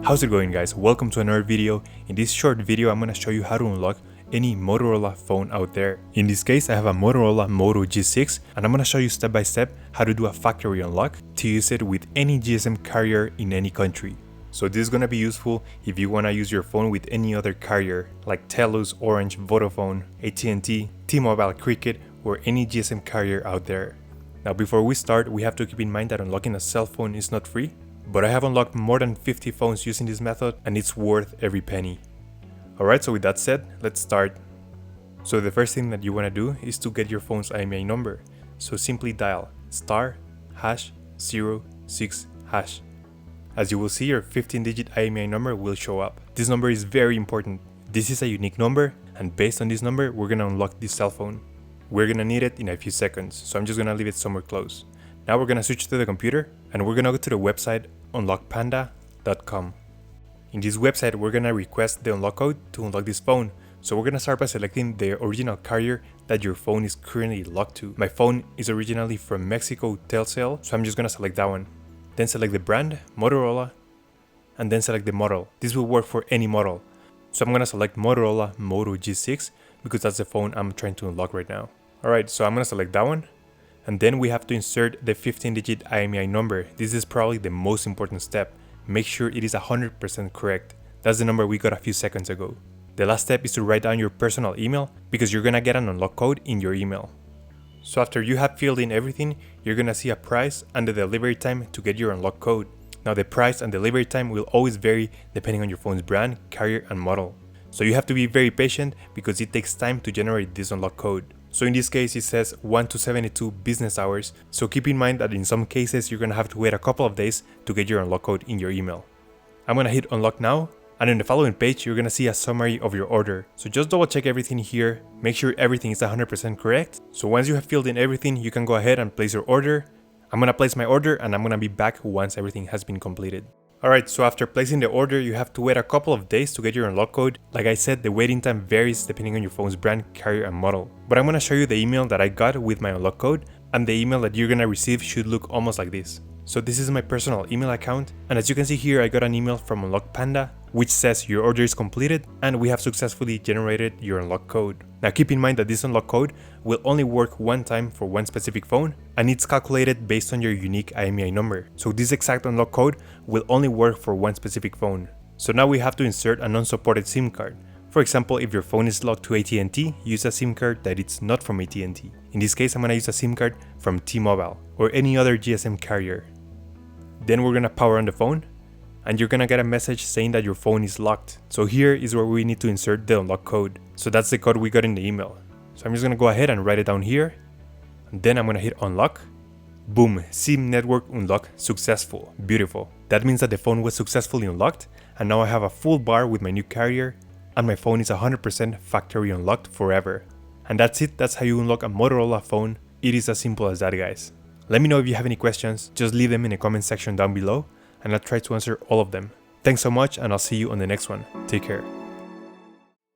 How's it going, guys? Welcome to another video. In this short video I'm going to show you how to unlock any Motorola phone out there. In this case I have a Motorola Moto G6 and I'm going to show you step by step how to do a factory unlock to use it with any GSM carrier in any country. So this is going to be useful if you want to use your phone with any other carrier like Telus, Orange, Vodafone, AT&T, T-Mobile, Cricket, or any GSM carrier out there. Now before we start, we have to keep in mind that unlocking a cell phone is not free, but I have unlocked more than 50 phones using this method and it's worth every penny. Alright, so with that said, let's start. So the first thing that you want to do is to get your phone's IMEI number. So simply dial *#06#. As you will see, your 15-digit IMEI number will show up. This number is very important. This is a unique number, and based on this number, we're gonna unlock this cell phone. We're gonna need it in a few seconds, so I'm just gonna leave it somewhere close. Now we're gonna switch to the computer, and we're gonna go to the website unlockpanda.com. In this website, we're gonna request the unlock code to unlock this phone. So we're gonna start by selecting the original carrier that your phone is currently locked to. My phone is originally from Mexico, Telcel, so I'm just gonna select that one. Then select the brand, Motorola, and then select the model. This will work for any model. So I'm gonna select Motorola Moto G6 because that's the phone I'm trying to unlock right now. Alright, so I'm gonna select that one. And then we have to insert the 15-digit IMEI number. This is probably the most important step. Make sure it is 100% correct. That's the number we got a few seconds ago. The last step is to write down your personal email because you're gonna get an unlock code in your email. So after you have filled in everything, you're gonna see a price and the delivery time to get your unlock code. Now the price and delivery time will always vary depending on your phone's brand, carrier, and model. So you have to be very patient because it takes time to generate this unlock code. So in this case it says 1 to 72 business hours, so keep in mind that in some cases you're gonna have to wait a couple of days to get your unlock code in your email. I'm gonna hit unlock now, and in the following page you're gonna see a summary of your order. So just double check everything here, make sure everything is 100% correct. So once you have filled in everything, you can go ahead and place your order. I'm gonna place my order and I'm gonna be back once everything has been completed. Alright, so after placing the order, you have to wait a couple of days to get your unlock code. Like I said, the waiting time varies depending on your phone's brand, carrier, and model. But I'm gonna show you the email that I got with my unlock code, and the email that you're gonna receive should look almost like this. So this is my personal email account, and as you can see here, I got an email from Unlock Panda, which says your order is completed and we have successfully generated your unlock code. Now keep in mind that this unlock code will only work one time for one specific phone, and it's calculated based on your unique IMEI number. So this exact unlock code will only work for one specific phone. So now we have to insert a non-supported SIM card. For example, if your phone is locked to AT&T, use a SIM card that it's not from AT&T. In this case, I'm gonna use a SIM card from T-Mobile or any other GSM carrier. Then we're gonna power on the phone, and you're gonna get a message saying that your phone is locked. So here is where we need to insert the unlock code. So that's the code we got in the email. So I'm just gonna go ahead and write it down here. And then I'm gonna hit unlock. Boom, SIM network unlock successful. Beautiful. That means that the phone was successfully unlocked, and now I have a full bar with my new carrier, and my phone is 100% factory unlocked forever. And that's it. That's how you unlock a Motorola phone. It is as simple as that, guys. Let me know if you have any questions. Just leave them in the comment section down below, and I'll try to answer all of them. Thanks so much, and I'll see you on the next one. Take care.